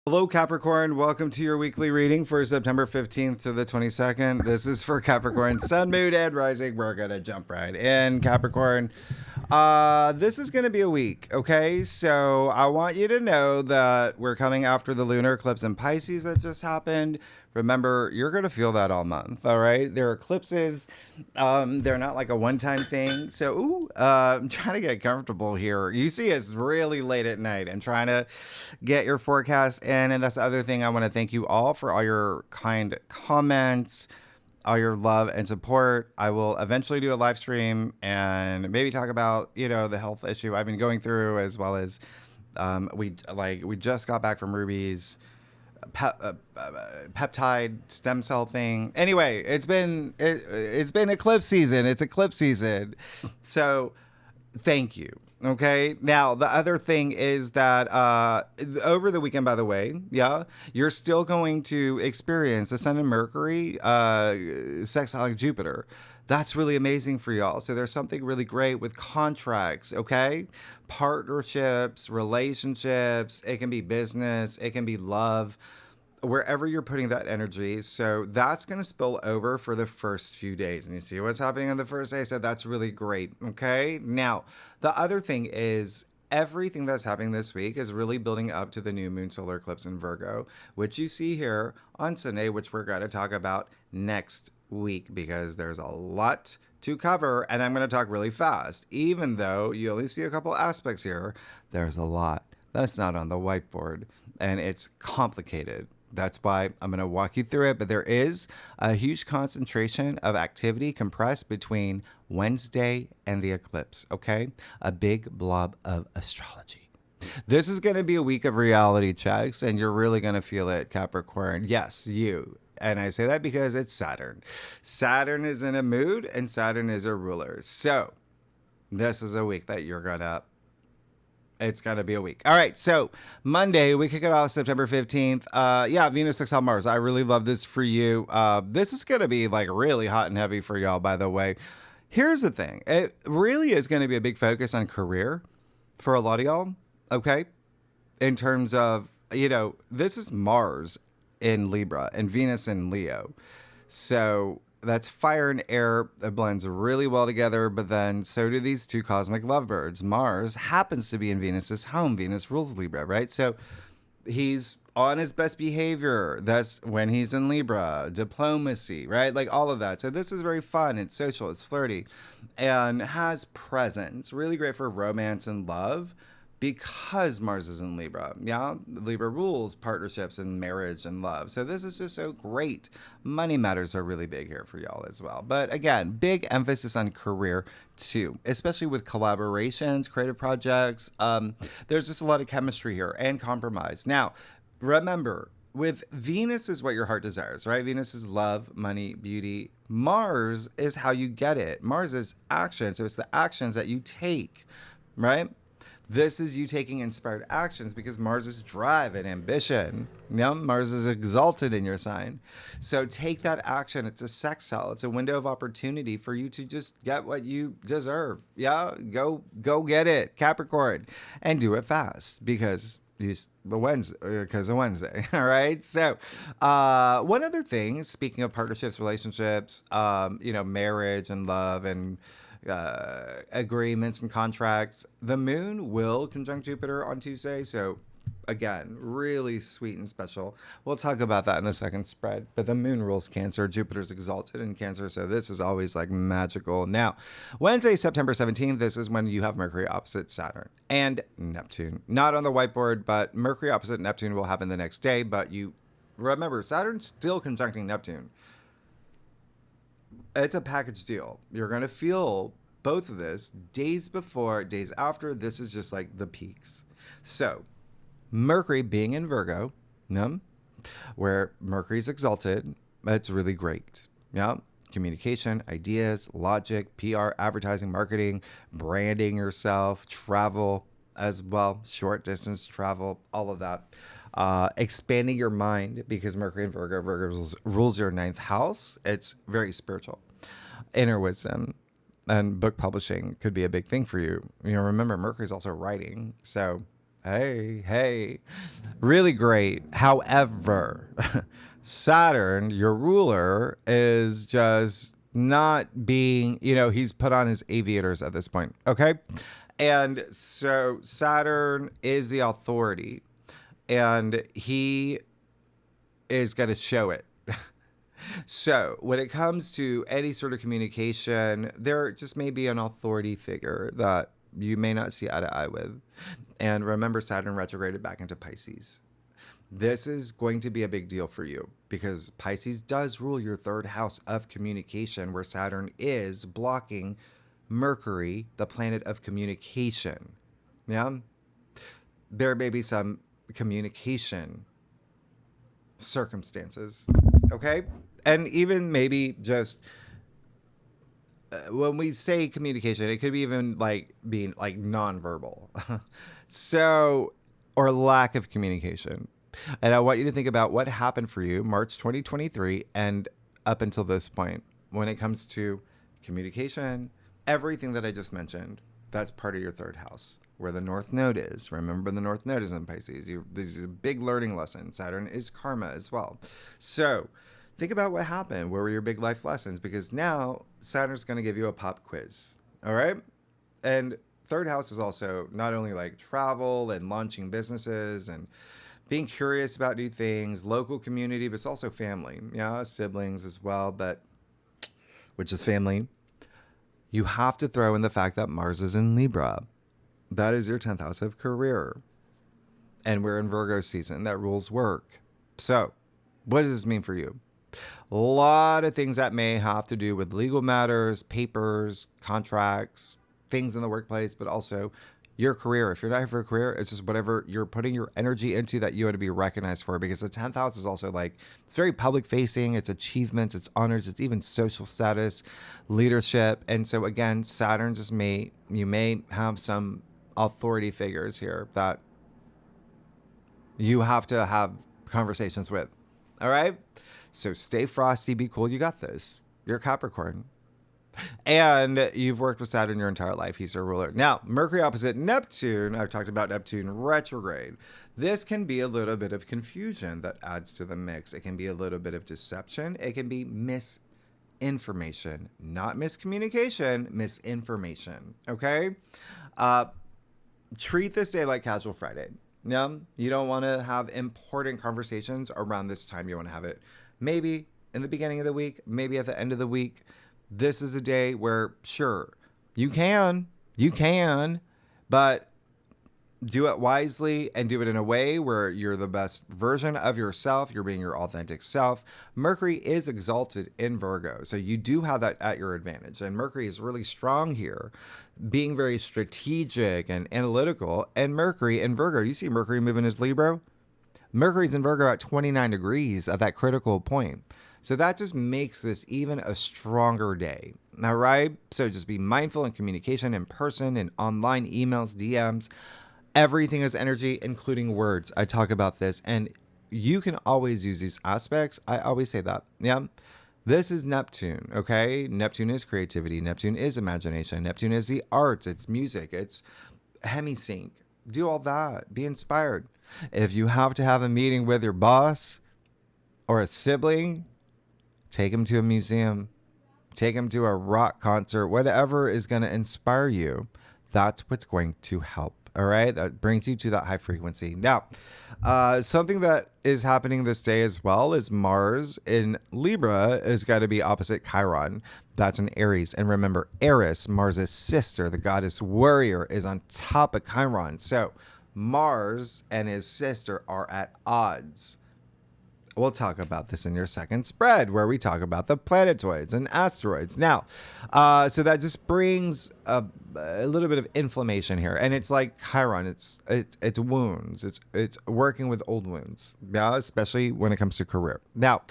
Hello, Capricorn. Welcome to your weekly reading for September 15th to the 22nd. This is for Capricorn, Sun, Moon, and Rising. We're going to jump right in, Capricorn. This is going to be a week, okay? So I want you to know that we're coming after the lunar eclipse in Pisces that just happened. Remember, you're going to feel that all month, all right? There are eclipses. They're not like a one-time thing. So, I'm trying to get comfortable here. You see, it's really late at night. I'm trying to get your forecast in. And that's the other thing. I want to thank you all for all your kind comments, all your love and support. I will eventually do a live stream and maybe talk about, the health issue I've been going through, as well as we just got back from Ruby's peptide stem cell thing. Anyway, it's been eclipse season. It's eclipse season. So thank you. Okay. Now, the other thing is that over the weekend, by the way, you're still going to experience the Sun and Mercury sextiling Jupiter. That's really amazing for y'all. So there's something really great with contracts, okay? Partnerships, relationships. It can be business. It can be love, wherever you're putting that energy. So that's going to spill over for the first few days. And you see what's happening on the first day. So that's really great, okay? Now, the other thing is everything that's happening this week is really building up to the new moon solar eclipse in Virgo, which you see here on Sunday, which we're going to talk about next week, because there's a lot to cover and I'm going to talk really fast. Even though you only see a couple aspects here, there's a lot that's not on the whiteboard and it's complicated. That's why I'm going to walk you through it. But there is a huge concentration of activity compressed between Wednesday and the eclipse, okay? A big blob of astrology. This is going to be a week of reality checks, and you're really going to feel it, Capricorn. Yes, you. And I say that because it's Saturn. Saturn is in a mood, and Saturn is a ruler. So this is a week that it's going to be a week. All right, so Monday, we kick it off September 15th. Venus sextile Mars. I really love this for you. This is going to be like really hot and heavy for y'all, by the way. Here's the thing. It really is going to be a big focus on career for a lot of y'all, okay? In terms of, this is Mars in Libra and Venus in Leo. So that's fire and air. It blends really well together, but then so do these two cosmic lovebirds. Mars happens to be in Venus's home. Venus rules Libra, right? So he's on his best behavior. That's when he's in Libra. Diplomacy, right? Like all of that. So this is very fun. It's social. It's flirty and has presence. Really great for romance and love, because Mars is in Libra. Libra rules partnerships and marriage and love. So this is just so great. Money matters are really big here for y'all as well. But again, big emphasis on career too, especially with collaborations, creative projects. There's just a lot of chemistry here and compromise. Now, remember, with Venus is what your heart desires, right? Venus is love, money, beauty. Mars is how you get it. Mars is action. So it's the actions that you take, right? This is you taking inspired actions because Mars is drive and ambition. Mars is exalted in your sign. So take that action. It's a sextile. It's a window of opportunity for you to just get what you deserve. Go get it, Capricorn, and do it fast because of Wednesday. All right. So, one other thing, speaking of partnerships, relationships, marriage and love and agreements and contracts, the moon will conjunct Jupiter on Tuesday. So again, really sweet and special. We'll talk about that in the second spread. But the moon rules Cancer. Jupiter's exalted in Cancer. So this is always like magical. Now, Wednesday, September 17th, this is when you have Mercury opposite Saturn and Neptune. Not on the whiteboard, but Mercury opposite Neptune will happen the next day. But you remember, Saturn's still conjuncting Neptune. It's a package deal. You're going to feel both of this days before, days after. This is just like the peaks. So Mercury being in Virgo, where Mercury's exalted, it's really great. Communication, ideas, logic, PR, advertising, marketing, branding yourself, travel as well, short distance travel, all of that. Expanding your mind, because Mercury in Virgo, rules your ninth house. It's very spiritual. Inner wisdom and book publishing could be a big thing for you. Remember, Mercury's also writing. So Hey, really great. However, Saturn, your ruler, is just not being, he's put on his aviators at this point. Okay. And so Saturn is the authority, and he is going to show it. So when it comes to any sort of communication, there just may be an authority figure that you may not see eye to eye with. And remember, Saturn retrograded back into Pisces. This is going to be a big deal for you because Pisces does rule your third house of communication, where Saturn is blocking Mercury, the planet of communication. Yeah. There may be some communication circumstances. Okay. And even maybe just when we say communication, it could be even like being like nonverbal. So, or lack of communication. And I want you to think about what happened for you March 2023 and up until this point when it comes to communication, everything that I just mentioned. That's part of your third house, where the North Node is. Remember, the North Node is in Pisces. This is a big learning lesson. Saturn is karma as well. So think about what happened. Where were your big life lessons? Because now Saturn's going to give you a pop quiz. All right. And third house is also not only like travel and launching businesses and being curious about new things, local community, but it's also family. Yeah, siblings as well, but which is family. You have to throw in the fact that Mars is in Libra. That is your 10th house of career. And we're in Virgo season. That rules work. So what does this mean for you? A lot of things that may have to do with legal matters, papers, contracts, things in the workplace, but also your career. If you're not here for a career, it's just whatever you're putting your energy into that you want to be recognized for, because the 10th house is also like, it's very public facing, it's achievements, it's honors, it's even social status, leadership. And so again, Saturn just you may have some authority figures here that you have to have conversations with. All right. So stay frosty, be cool. You got this. You're Capricorn. And you've worked with Saturn your entire life. He's your ruler. Now, Mercury opposite Neptune. I've talked about Neptune retrograde. This can be a little bit of confusion that adds to the mix. It can be a little bit of deception. It can be misinformation, not miscommunication, misinformation. Okay? Treat this day like casual Friday. Yeah? You don't want to have important conversations around this time. You want to have it maybe in the beginning of the week, maybe at the end of the week. This is a day where, sure, you can, but do it wisely and do it in a way where you're the best version of yourself. You're being your authentic self. Mercury is exalted in Virgo, so you do have that at your advantage. And Mercury is really strong here, being very strategic and analytical. And Mercury in Virgo, you see Mercury moving as Libra. Mercury's in Virgo at 29 degrees at that critical point. So that just makes this even a stronger day. All right. So just be mindful in communication in person and online, emails, DMs. Everything is energy, including words. I talk about this, and you can always use these aspects. I always say that. Yeah. This is Neptune. Okay. Neptune is creativity. Neptune is imagination. Neptune is the arts. It's music. It's hemisync. Do all that. Be inspired. If you have to have a meeting with your boss or a sibling, take them to a museum, take them to a rock concert, whatever is going to inspire you. That's what's going to help. All right. That brings you to that high frequency. Now, something that is happening this day as well is Mars in Libra is got to be opposite Chiron. That's in Aries. And remember, Eris, Mars' sister, the goddess warrior, is on top of Chiron. So Mars and his sister are at odds. We'll talk about this in your second spread, where we talk about the planetoids and asteroids. Now, so that just brings a little bit of inflammation here, and it's like Chiron. It's wounds. It's working with old wounds. Yeah, especially when it comes to career. Now,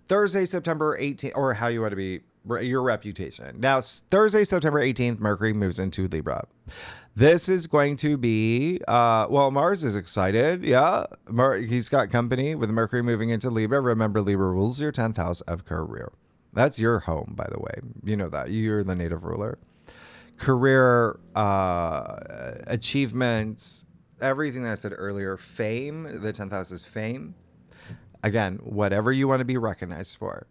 Thursday, September 18th, or how you want to be your reputation. Now, Thursday, September 18th, Mercury moves into Libra. This is going to be, Mars is excited. Yeah. He's got company with Mercury moving into Libra. Remember, Libra rules your 10th house of career. That's your home, by the way. You know that. You're the native ruler. Career, achievements, everything that I said earlier. Fame, the 10th house is fame. Again, whatever you want to be recognized for.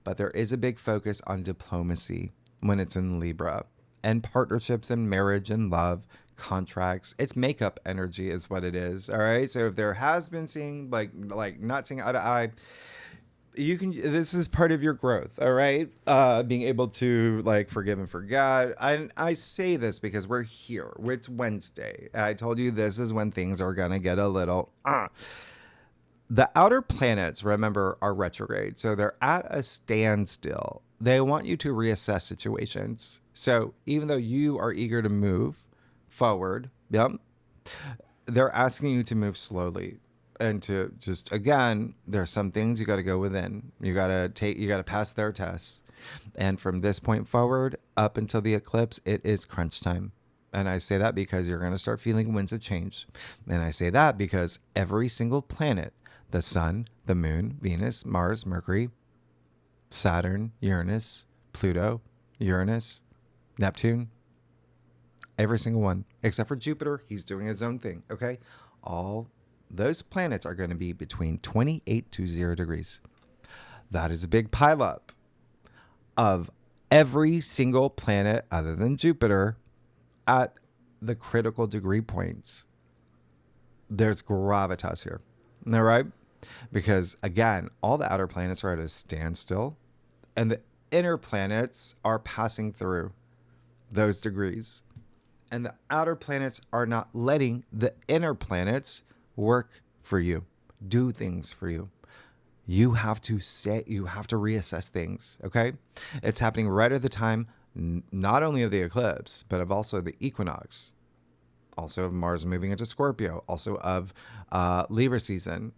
But there is a big focus on diplomacy when it's in Libra, and partnerships and marriage and love, contracts. It's makeup energy is what it is. All right. So if there has been seeing like not seeing eye to eye, you can, this is part of your growth. All right. Being able to like forgive and forget. I say this because we're here. It's Wednesday. I told you this is when things are going to get a little, The outer planets, remember, are retrograde. So they're at a standstill. They want you to reassess situations. So even though you are eager to move forward, yep, they're asking you to move slowly and to just, again, there's some things you got to go within. You got to pass their tests. And from this point forward, up until the eclipse, it is crunch time. And I say that because you're going to start feeling winds of change. And I say that because every single planet, the sun, the moon, Venus, Mars, Mercury, Saturn, Uranus, Pluto, Uranus, Neptune, every single one, except for Jupiter, he's doing his own thing, okay? All those planets are going to be between 28 to 0 degrees. That is a big pileup of every single planet other than Jupiter at the critical degree points. There's gravitas here. All right? Because again, all the outer planets are at a standstill and the inner planets are passing through those degrees. And the outer planets are not letting the inner planets work for you, do things for you. You have to reassess things, okay? It's happening right at the time, not only of the eclipse, but of also the equinox, also of Mars moving into Scorpio, also of Libra season,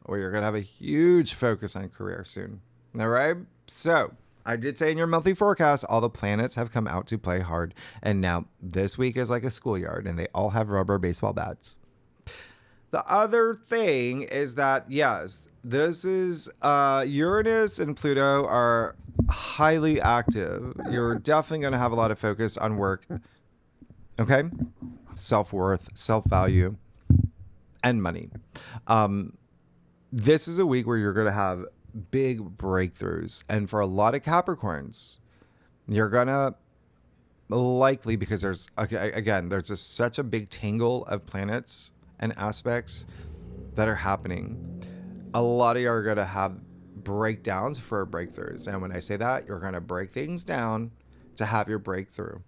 where you're going to have a huge focus on career soon. All right? So I did say in your monthly forecast, all the planets have come out to play hard. And now this week is like a schoolyard and they all have rubber baseball bats. The other thing is that, yes, this is Uranus and Pluto are highly active. You're definitely going to have a lot of focus on work. Okay? Self-worth, self-value, and money. This is a week where you're going to have big breakthroughs. And for a lot of Capricorns, you're going to likely, because there's, again, there's just such a big tangle of planets and aspects that are happening. A lot of you are going to have breakdowns for breakthroughs. And when I say that, you're going to break things down to have your breakthrough.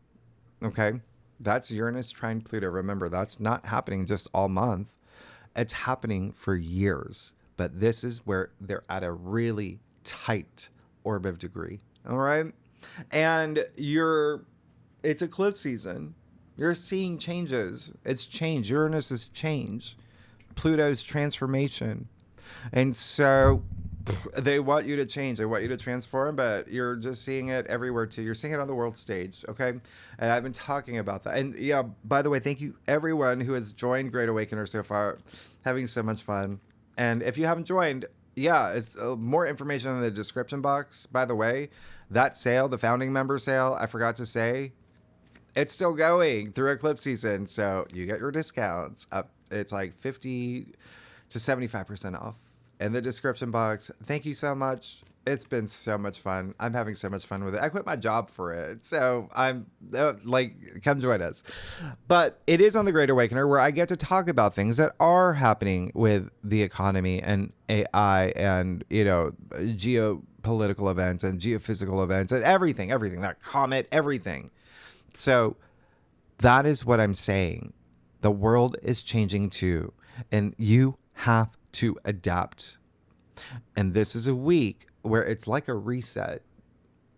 Okay? That's Uranus trine Pluto. Remember, that's not happening just all month. It's happening for years. But this is where they're at a really tight orb of degree. All right? And it's eclipse season. You're seeing changes. It's change. Uranus is change. Pluto's transformation. And so they want you to change. They want you to transform, but you're just seeing it everywhere too. You're seeing it on the world stage, okay? And I've been talking about that. And yeah, by the way, thank you everyone who has joined Great Awakener so far. Having so much fun. And if you haven't joined, yeah, it's more information in the description box. By the way, that sale, the founding member sale, I forgot to say, it's still going through eclipse season. So you get your discounts up. It's like 50 to 75% off in the description box. Thank you so much. It's been so much fun. I'm having so much fun with it. I quit my job for it. So I'm come join us. But it is on the Great Awakener where I get to talk about things that are happening with the economy and AI and, geopolitical events and geophysical events and everything, that comet, everything. So that is what I'm saying. The world is changing too. And you have to adapt. And this is a week where it's like a reset,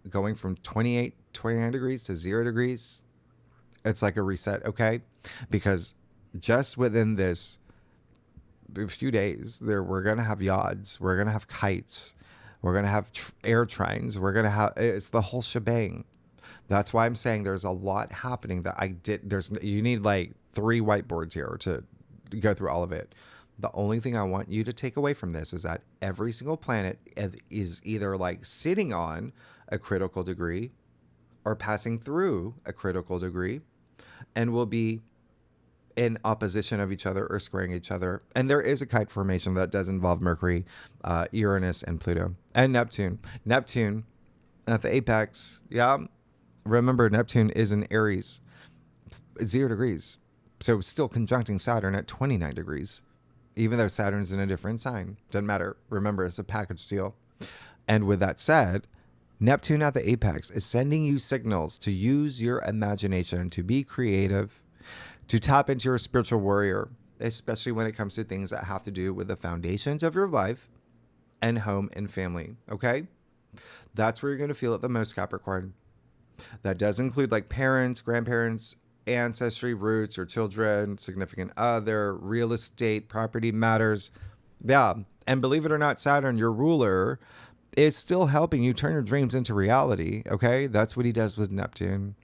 going from 29 degrees to 0 degrees. It's like a reset, okay? Because just within this few days, we're going to have yachts, we're going to have kites, we're going to have air trains, it's the whole shebang. That's why I'm saying there's a lot happening that you need like 3 whiteboards here to go through all of it. The only thing I want you to take away from this is that every single planet is either like sitting on a critical degree or passing through a critical degree and will be in opposition of each other or squaring each other. And there is a kite formation that does involve Mercury, Uranus, and Pluto, and Neptune. Neptune at the apex. Yeah. Remember, Neptune is in Aries, 0 degrees. So still conjuncting Saturn at 29 degrees, even though Saturn's in a different sign. Doesn't matter. Remember, it's a package deal. And with that said, Neptune at the apex is sending you signals to use your imagination, to be creative, to tap into your spiritual warrior, especially when it comes to things that have to do with the foundations of your life and home and family. Okay? That's where you're going to feel it the most, Capricorn. That does include like parents, grandparents, ancestry, roots, your children, significant other, real estate, property matters. Yeah. And believe it or not, Saturn, your ruler, is still helping you turn your dreams into reality. Okay? That's what he does with Neptune.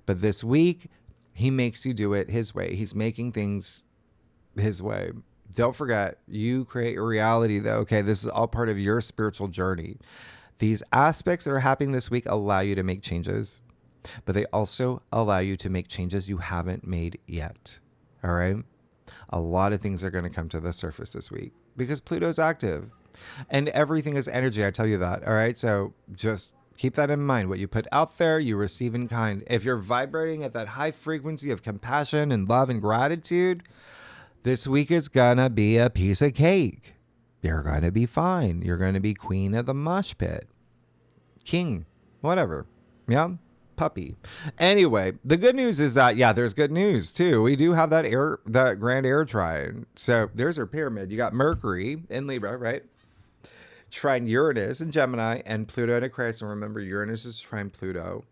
But this week, he makes you do it his way. He's making things his way. Don't forget, you create your reality, though. Okay, this is all part of your spiritual journey. These aspects that are happening this week allow you to make changes, but they also allow you to make changes you haven't made yet. All right? A lot of things are going to come to the surface this week because Pluto's active and everything is energy. I tell you that. All right? So just keep that in mind. What you put out there, you receive in kind. If you're vibrating at that high frequency of compassion and love and gratitude, this week is gonna be a piece of cake. You're gonna be fine. You're gonna be queen of the mosh pit. King, whatever. Yeah, puppy. Anyway, the good news is that, yeah, there's good news too. We do have that grand air trine. So there's our pyramid. You got Mercury in Libra, right? Trine Uranus in Gemini, and Pluto in Aquarius. And remember, Uranus is trine Pluto,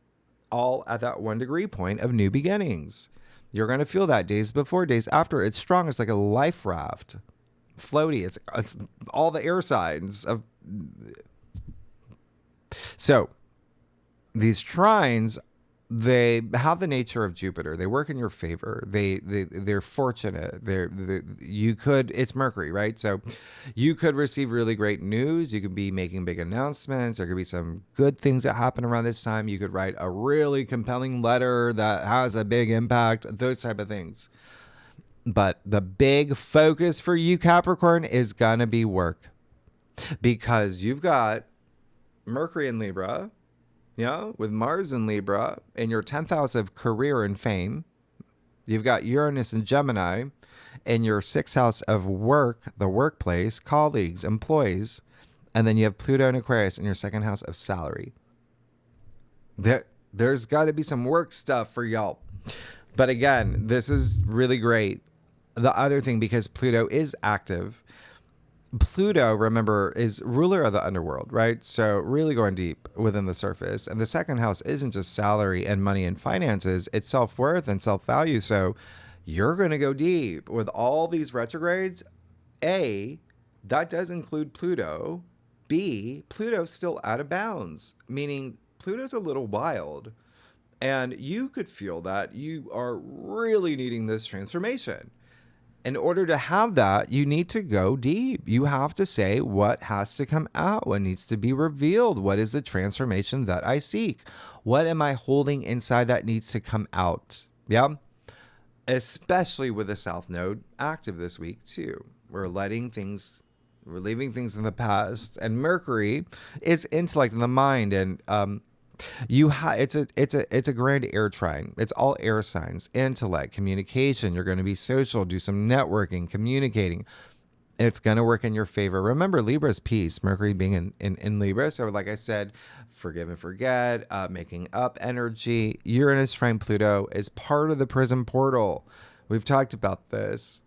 all at that 1 degree point of new beginnings. You're going to feel that days before, days after. It's strong. It's like a life raft. Floaty. It's all the air signs of. So these trines, they have the nature of Jupiter. They work in your favor. They're fortunate. It's Mercury, right? So you could receive really great news. You could be making big announcements. There could be some good things that happen around this time. You could write a really compelling letter that has a big impact, those type of things. But the big focus for you, Capricorn, is gonna be work, because you've got Mercury in Libra, with Mars in Libra in your 10th house of career and fame. You've got Uranus in Gemini in your 6th house of work, the workplace, colleagues, employees. And then you have Pluto in Aquarius in your 2nd house of salary. There's got to be some work stuff for y'all. But again, this is really great. The other thing, because Pluto is active, Pluto, remember, is ruler of the underworld, right? So really going deep within the surface. And the 2nd house isn't just salary and money and finances, it's self-worth and self-value. So you're going to go deep with all these retrogrades. A, that does include Pluto. B, Pluto's still out of bounds, meaning Pluto's a little wild. And you could feel that you are really needing this transformation. In order to have that, you need to go deep. You have to say what has to come out, what needs to be revealed. What is the transformation that I seek? What am I holding inside that needs to come out? Yeah. Especially with the South Node active this week too. We're leaving things in the past. And Mercury is intellect in the mind, and it's a grand air trine. It's all air signs, intellect, communication. You're going to be social, do some networking, communicating. It's going to work in your favor. Remember, Libra's peace, Mercury being in Libra. So like I said, forgive and forget, making up energy. Uranus trine Pluto is part of the prism portal. We've talked about this.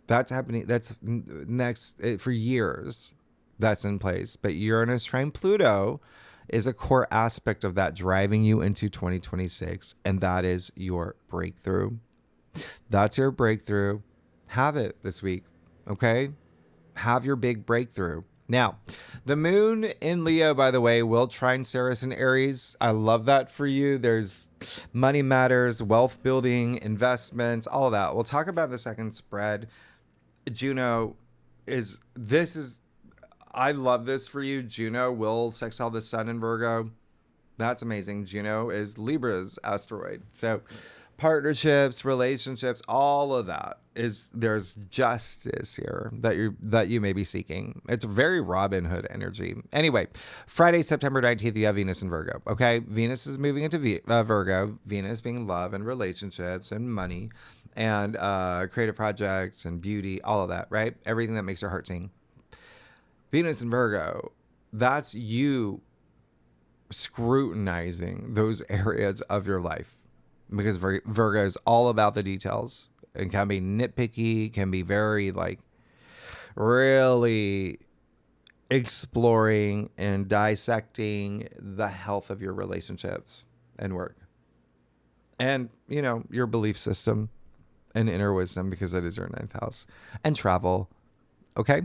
That's happening. That's next for years. That's in place. But Uranus trine Pluto is a core aspect of that, driving you into 2026. And that is your breakthrough. That's your breakthrough. Have it this week. Okay? Have your big breakthrough. Now, the moon in Leo, by the way, will trine Ceres in Aries. I love that for you. There's money matters, wealth building, investments, all of that. We'll talk about the second spread. Juno I love this for you. Juno will sextile the sun in Virgo. That's amazing. Juno is Libra's asteroid. So partnerships, relationships, all of that is, there's justice here that you may be seeking. It's very Robin Hood energy. Anyway, Friday, September 19th, you have Venus in Virgo. Okay, Venus is moving into Virgo. Venus being love and relationships and money and creative projects and beauty, all of that, right? Everything that makes your heart sing. Venus in Virgo, that's you scrutinizing those areas of your life, because Virgo is all about the details. It can be nitpicky, can be very like really exploring and dissecting the health of your relationships and work. And, you know, your belief system and inner wisdom, because it is your ninth house, and travel. Okay.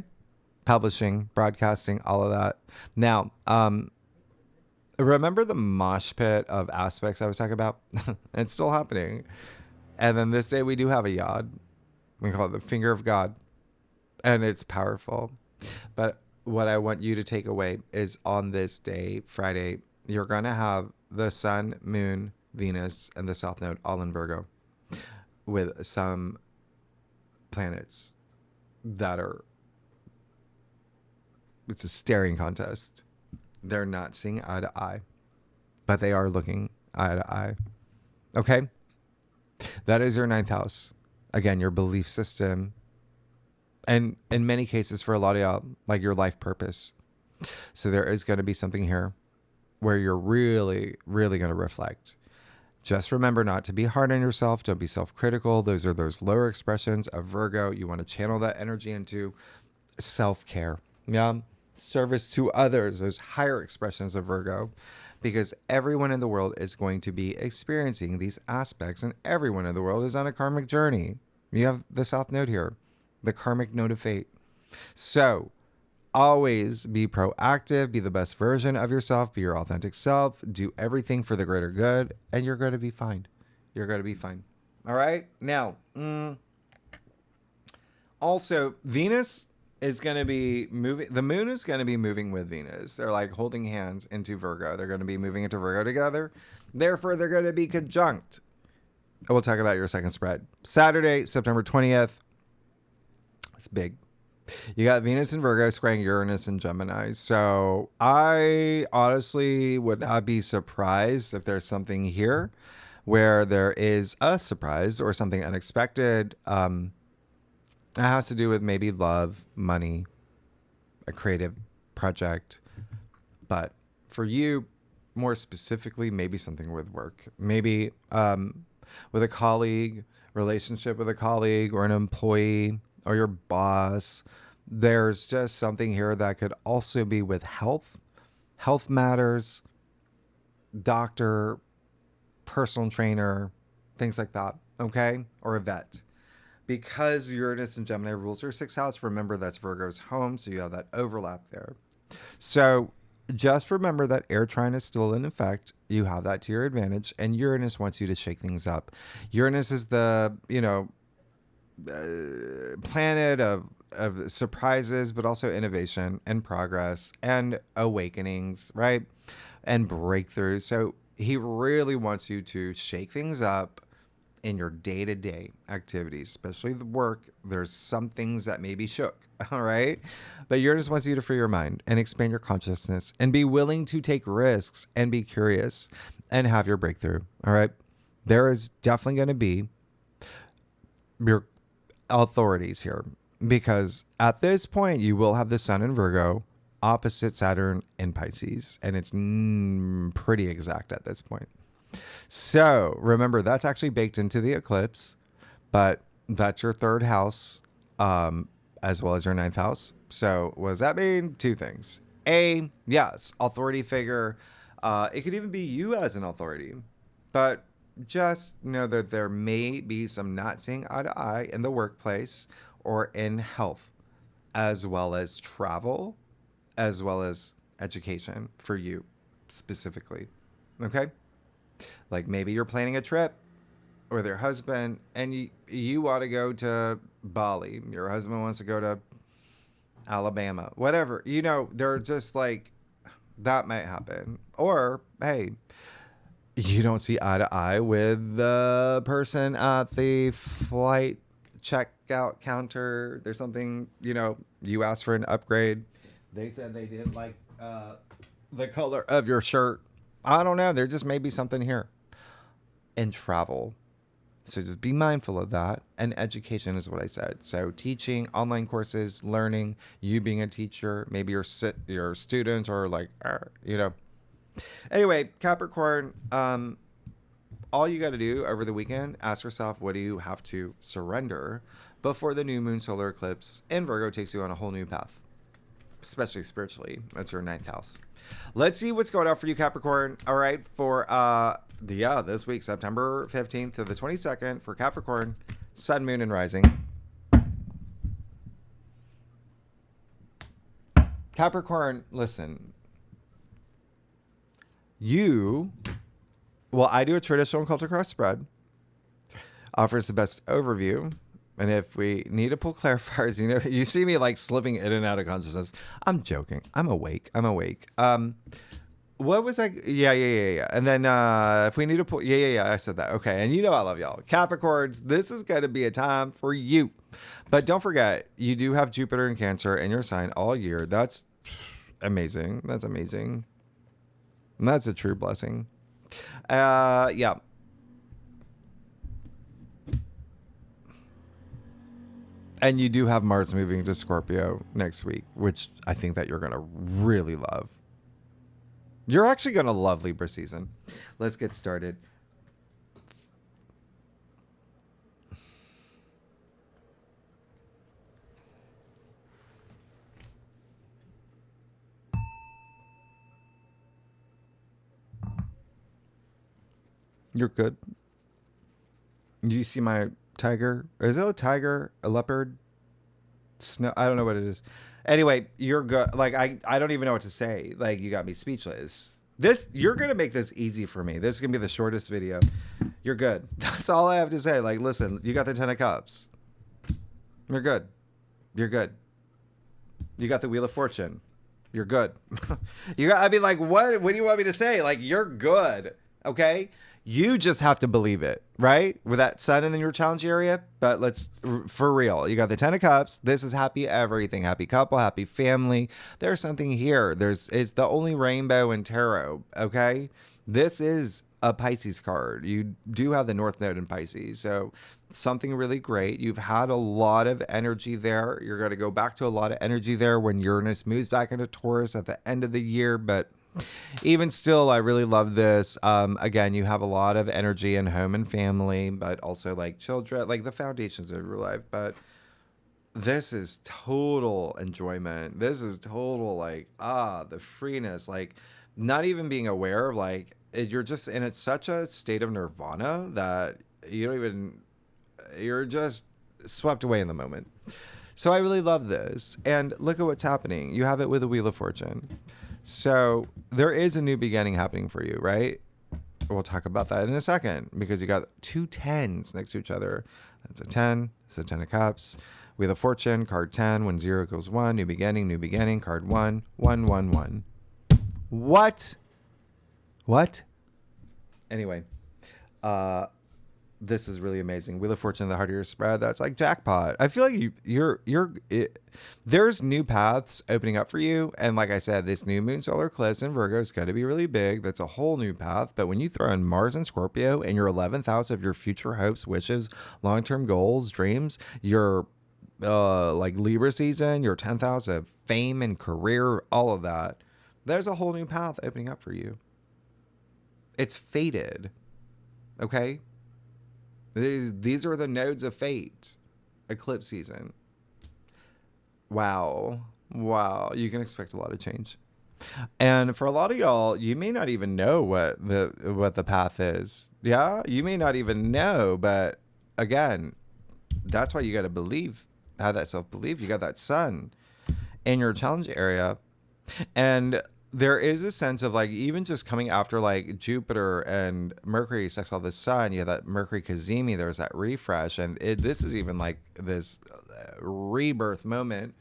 Publishing, broadcasting, all of that. Now, remember the mosh pit of aspects I was talking about? It's still happening. And then this day we do have a yod. We call it the finger of God. And it's powerful. But what I want you to take away is on this day, Friday, you're going to have the sun, moon, Venus, and the south node all in Virgo, with some planets that are, it's a staring contest. They're not seeing eye to eye, but they are looking eye to eye. Okay? That is your ninth house. Again, your belief system. And in many cases, for a lot of y'all, like your life purpose. So there is going to be something here where you're really, really going to reflect. Just remember not to be hard on yourself. Don't be self-critical. Those are those lower expressions of Virgo. You want to channel that energy into self-care. Yeah. Service to others, those higher expressions of Virgo, because everyone in the world is going to be experiencing these aspects, and everyone in the world is on a karmic journey. You have the south node here, the karmic node of fate. So always be proactive, be the best version of yourself, be your authentic self, do everything for the greater good, and you're going to be fine. You're going to be fine. All right. Now, also Venus is going to be moving. The moon is going to be moving with Venus. They're like holding hands into Virgo. They're going to be moving into Virgo together. Therefore, they're going to be conjunct. We'll talk about your second spread. Saturday, September 20th. It's big. You got Venus in Virgo squaring Uranus and Gemini. So I honestly would not be surprised if there's something here where there is a surprise or something unexpected. It has to do with maybe love, money, a creative project. But for you, more specifically, maybe something with work. Maybe with a colleague, relationship with a colleague or an employee or your boss. There's just something here that could also be with health matters, doctor, personal trainer, things like that. Okay? Or a vet. Because Uranus and Gemini rules your sixth house, remember that's Virgo's home, so you have that overlap there. So just remember that air trine is still in effect. You have that to your advantage, and Uranus wants you to shake things up. Uranus is the, planet of surprises, but also innovation and progress and awakenings, right? And breakthroughs. So he really wants you to shake things up in your day-to-day activities, especially the work. There's some things that may be shook, all right? But Uranus wants you to free your mind and expand your consciousness and be willing to take risks and be curious and have your breakthrough, all right? There is definitely going to be your authorities here, because at this point you will have the sun in Virgo opposite Saturn in Pisces, and it's pretty exact at this point. So remember, that's actually baked into the eclipse, but that's your third house, as well as your ninth house. So what does that mean? Two things. A, yes, authority figure. It could even be you as an authority, but just know that there may be some not seeing eye to eye in the workplace or in health, as well as travel, as well as education for you specifically. Okay? Like maybe you're planning a trip with your husband and you want to go to Bali. Your husband wants to go to Alabama, whatever. They're just like, that might happen. Or, hey, you don't see eye to eye with the person at the flight checkout counter. There's something, you asked for an upgrade. They said they didn't like the color of your shirt. I don't know. There just may be something here. And travel. So just be mindful of that. And education is what I said. So teaching, online courses, learning, you being a teacher, maybe your students or like, Anyway, Capricorn, all you got to do over the weekend, ask yourself, what do you have to surrender before the new moon solar eclipse in Virgo takes you on a whole new path, especially spiritually. That's your 9th house. Let's see what's going on for you, Capricorn. All right, for this week, September 15th to the 22nd for Capricorn, sun, moon, and rising. Capricorn, listen. I do a traditional culture cross spread. Offers the best overview. And if we need to pull clarifiers, you see me like slipping in and out of consciousness. I'm joking. I'm awake. What was that? Yeah. And then if we need to pull, I said that. Okay. And I love y'all. Capricorns, this is going to be a time for you. But don't forget, you do have Jupiter in Cancer in your sign all year. That's amazing. That's amazing. And that's a true blessing. Yeah. And you do have Mars moving to Scorpio next week, which I think that you're going to really love. You're actually going to love Libra season. Let's get started. You're good. Do you see my tiger? Is it a tiger? A leopard? Snow? I don't know what it is. Anyway, you're good. Like, I don't even know what to say. Like, you got me speechless. You're going to make this easy for me. This is going to be the shortest video. You're good. That's all I have to say. Like, listen, you got the 10 of Cups. You're good. You're good. You got the Wheel of Fortune. You're good. What do you want me to say? Like, you're good. Okay? You just have to believe it, right? With that sun in your challenge area. But for real, you got the 10 of Cups. This is happy everything. Happy couple, happy family. There's something here. It's the only rainbow in tarot, okay? This is a Pisces card. You do have the North Node in Pisces. So something really great. You've had a lot of energy there. You're going to go back to a lot of energy there when Uranus moves back into Taurus at the end of the year. But even still, I really love this. Again, you have a lot of energy in home and family, but also like children, like the foundations of your life. But this is total enjoyment. This is total like, the freeness, like not even being aware of like, you're just in such a state of nirvana that you're just swept away in the moment. So I really love this. And look at what's happening. You have it with the Wheel of Fortune. So there is a new beginning happening for you, right? We'll talk about that in a second because you got 2 10s next to each other. That's a 10. It's a 10 of Cups. Wheel of Fortune, card 10. When 0 goes 1, new beginning, card 1, 1, 1, 1. What? Anyway, this is really amazing. Wheel of Fortune, the heart of your spread. That's like jackpot. I feel like there's new paths opening up for you. And like I said, this new moon solar eclipse in Virgo is going to be really big. That's a whole new path. But when you throw in Mars and Scorpio and your 11th house of your future hopes, wishes, long-term goals, dreams, your like Libra season, your 10th house of fame and career, all of that, there's a whole new path opening up for you. It's fated. Okay? These are the nodes of fate. Eclipse season. Wow. You can expect a lot of change. And for a lot of y'all, you may not even know what the path is. Yeah, you may not even know, but again, that's why you got to believe. Have that self-belief. You got that sun in your challenge area. And there is a sense of like, even just coming after like Jupiter and Mercury sextile the sun, you have that Mercury Cazimi, there's that refresh. And this is even like this rebirth moment.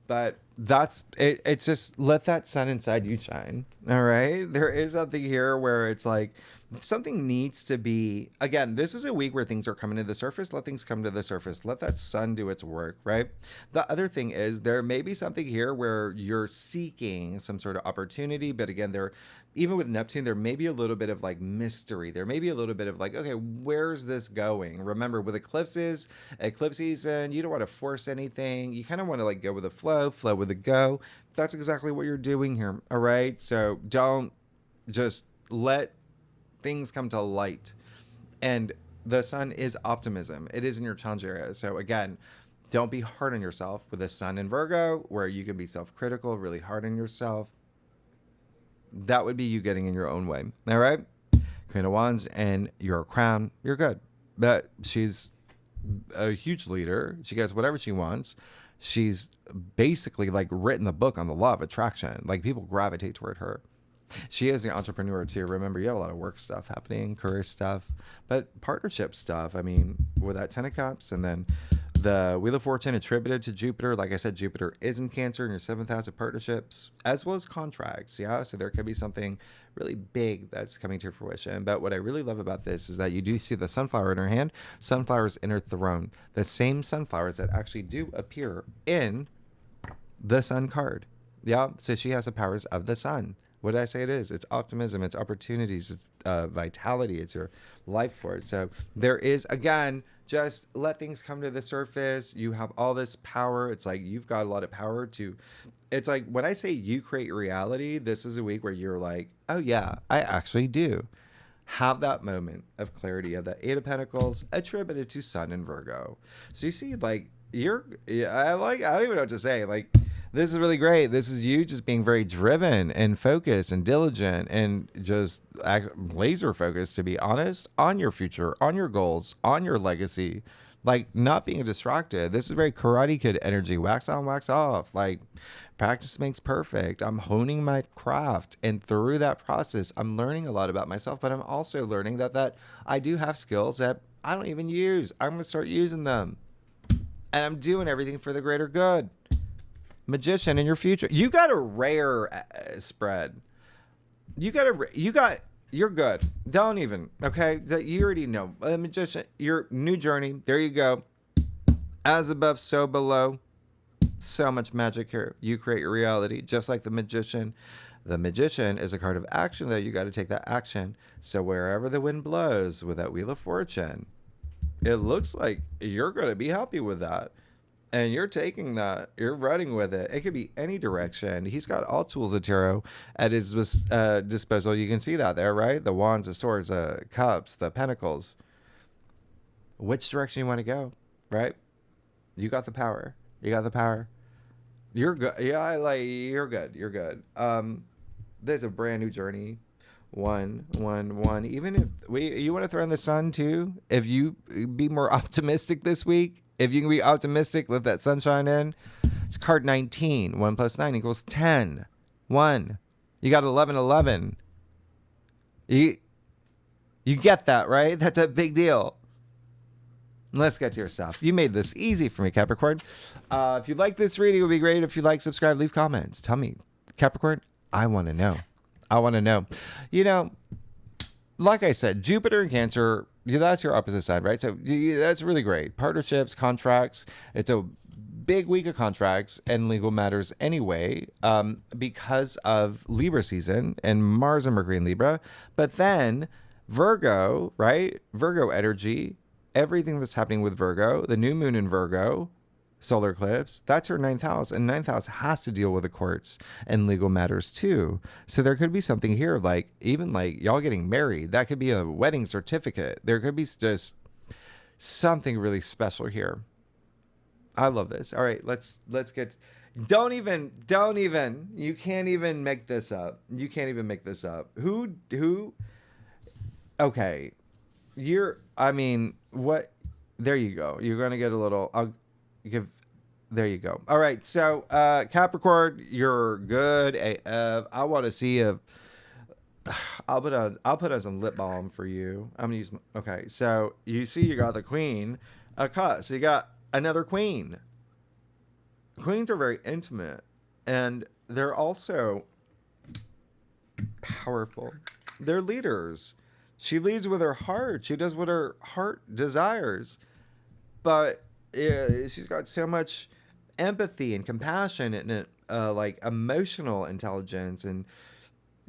But that's it. It's just let that sun inside you shine. All right. There is something here where it's like something needs to be, again, this is a week where things are coming to the surface. Let things come to the surface. Let that sun do its work, right? The other thing is there may be something here where you're seeking some sort of opportunity, but again, there, even with Neptune, there may be a little bit of like mystery. There may be a little bit of like, okay, where's this going? Remember, with eclipse season, you don't want to force anything. You kind of want to like go with the flow with the go. That's exactly what you're doing here. All right. So don't just let things come to light. And the sun is optimism. It is in your challenge area. So again, don't be hard on yourself with the sun in Virgo, where you can be self-critical, really hard on yourself. That would be you getting in your own way. All right. Queen of Wands and your crown. You're good. But she's a huge leader. She gets whatever she wants. She's basically like written the book on the law of attraction. Like people gravitate toward her. She is the entrepreneur too. Remember, you have a lot of work stuff happening, career stuff, but partnership stuff. I mean, with that 10 of Cups and then the Wheel of Fortune attributed to Jupiter. Like I said, Jupiter is in Cancer in your 7th house of partnerships, as well as contracts. Yeah. So there could be something really big that's coming to fruition. But what I really love about this is that you do see the sunflower in her hand. Sunflower's in her throne. The same sunflowers that actually do appear in the sun card. Yeah. So she has the powers of the sun. What did I say it is? It's optimism, it's opportunities, it's vitality, it's your life force. So there is, again, just let things come to the surface. You have all this power. It's like you've got a lot of power to, it's like when I say you create your reality, this is a week where you're like, oh yeah, I actually do. Have that moment of clarity of the 8 of Pentacles attributed to Sun in Virgo. So you see, like, I don't even know what to say. Like, this is really great. This is you just being very driven and focused and diligent and just laser focused, to be honest, on your future, on your goals, on your legacy, like not being distracted. This is very Karate Kid energy. Wax on, wax off. Like practice makes perfect. I'm honing my craft. And through that process, I'm learning a lot about myself, but I'm also learning that I do have skills that I don't even use. I'm going to start using them. And I'm doing everything for the greater good. Magician in your future. You got a rare spread. You're good. Don't even, okay? You already know. Magician, your new journey. There you go. As above, so below. So much magic here. You create your reality, just like the magician. The magician is a card of action, though. You got to take that action. So wherever the wind blows with that Wheel of Fortune, it looks like you're going to be happy with that. And you're taking that, you're running with it. It could be any direction. He's got all tools of tarot at his disposal. You can see that there, right? The wands, the swords, the cups, the pentacles. Which direction you want to go, right? You got the power. You got the power. You're good. Yeah, you're good. You're good. There's a brand new journey. One. Even if you want to throw in the sun too, if you be more optimistic this week, if you can be optimistic, let that sunshine in. It's card 19. 1 plus 9 equals 10. 1. You got 11. You get that, right? That's a big deal. Let's get to your stuff. You made this easy for me, Capricorn. If you like this reading, it would be great. If you like, subscribe, leave comments. Tell me, Capricorn, I want to know. I want to know. You know, like I said, Jupiter and Cancer, that's your opposite side, right? So that's really great. Partnerships, contracts. It's a big week of contracts and legal matters anyway, because of Libra season and Mars and Mercury in Libra. But then Virgo, right? Virgo energy, everything that's happening with Virgo, the new moon in Virgo, solar eclipse, that's her 9th house, and 9th house has to deal with the courts and legal matters too. So there could be something here, like even like y'all getting married. That could be a wedding certificate. There could be just something really special here. I love this. All right, let's get. Don't even. You can't even make this up. You can't even make this up. Who? Okay, I mean, what? There you go. You're gonna get a little. There you go. All right, so Capricorn, you're good AF. I want to see if I'll put on some lip balm for you. I'm gonna use. Okay, so you see, you got the Queen, so you got another Queen. Queens are very intimate. And they're also powerful. They're leaders. She leads with her heart. She does what her heart desires. But she's got so much empathy and compassion and like emotional intelligence and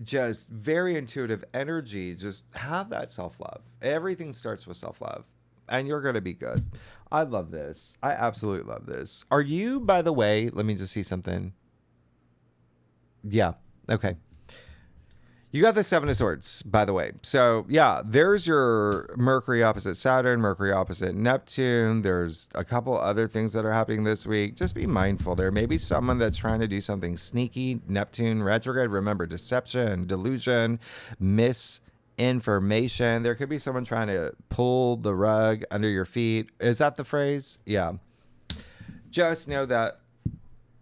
just very intuitive energy. Just have that self-love. Everything starts with self-love. And you're going to be good. I love this. I absolutely love this. Are you, by the way, let me just see something. Yeah. Okay. You got the Seven of Swords, by the way. So, yeah, there's your Mercury opposite Saturn, Mercury opposite Neptune. There's a couple other things that are happening this week. Just be mindful. There may be someone that's trying to do something sneaky. Neptune retrograde. Remember, deception, delusion, misinformation. There could be someone trying to pull the rug under your feet. Is that the phrase? Yeah. Just know that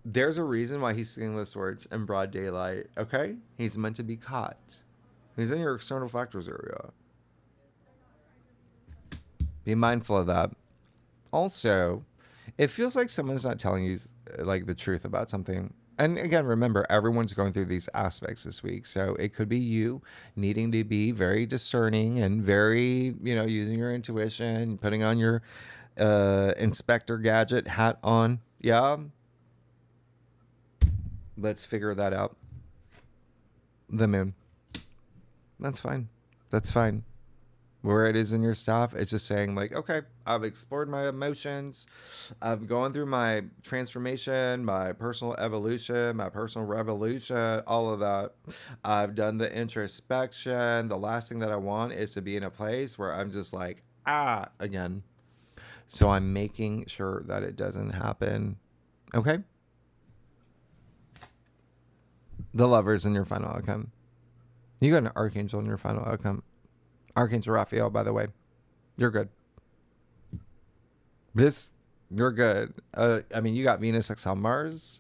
there's a reason why he's swinging with swords in broad daylight, okay? He's meant to be caught. He's in your external factors area. Be mindful of that. Also, it feels like someone's not telling you like the truth about something. And again, remember, everyone's going through these aspects this week. So it could be you needing to be very discerning and very, using your intuition, putting on your Inspector Gadget hat on. Yeah. Let's figure that out. The moon. That's fine. That's fine. Where it is in your stuff, it's just saying like, okay, I've explored my emotions. I've gone through my transformation, my personal evolution, my personal revolution, all of that. I've done the introspection. The last thing that I want is to be in a place where I'm just like, again. So I'm making sure that it doesn't happen. Okay? The Lovers in your final outcome. You got an Archangel in your final outcome. Archangel Raphael, by the way. You're good. You're good. You got Venus exile Mars.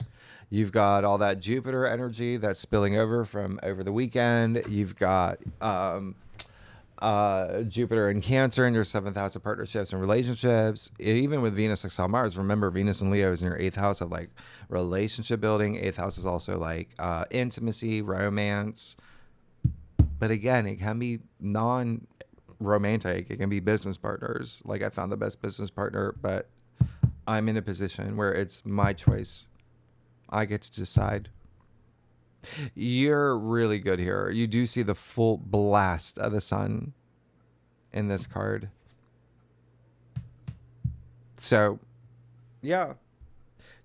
You've got all that Jupiter energy that's spilling over from over the weekend. You've got Jupiter and Cancer in your 7th house of partnerships and relationships. Even with Venus exile Mars, remember Venus and Leo is in your 8th house of like relationship building. 8th house is also like intimacy, romance. But again, it can be non-romantic. It can be business partners. Like I found the best business partner, but I'm in a position where it's my choice. I get to decide. You're really good here. You do see the full blast of the sun in this card. So, yeah.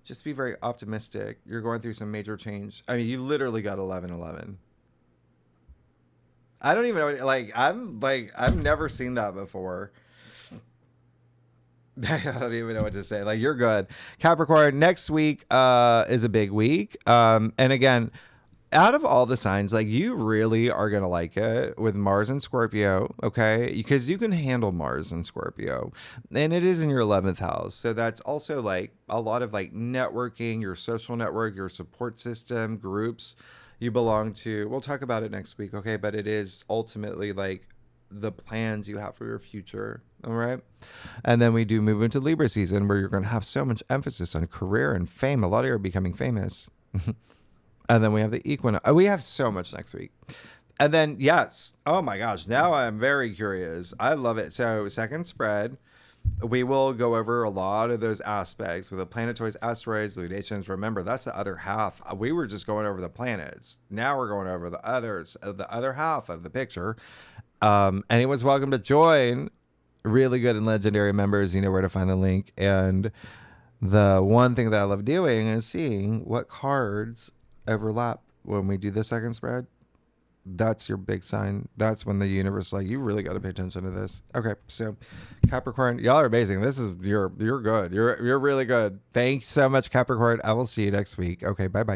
Just be very optimistic. You're going through some major change. I mean, you literally got 11-11. I don't even know. I've never seen that before. I don't even know what to say. Like, you're good. Capricorn, next week is a big week. And again, out of all the signs, like you really are going to like it with Mars and Scorpio, okay? Because you can handle Mars and Scorpio. And it is in your 11th house. So that's also like a lot of like networking, your social network, your support system, groups you belong to. We'll talk about it next week, okay? But it is ultimately like the plans you have for your future, all right? And then we do move into Libra season where you're going to have so much emphasis on career and fame. A lot of you are becoming famous. And then we have the equinox. We have so much next week. And then, yes. Oh my gosh. Now I'm very curious. I love it. So second spread, we will go over a lot of those aspects with the planetoids, asteroids, lunations. Remember, that's the other half. We were just going over the planets. Now we're going over the other half of the picture. Anyone's welcome to join. Really good and legendary members. You know where to find the link. And the one thing that I love doing is seeing what cards overlap when we do the second spread. That's your big sign. That's when the universe is like, you really got to pay attention to this. Okay, so Capricorn, y'all are amazing. You're good. You're really good. Thanks so much, Capricorn. I will see you next week. Okay, bye bye.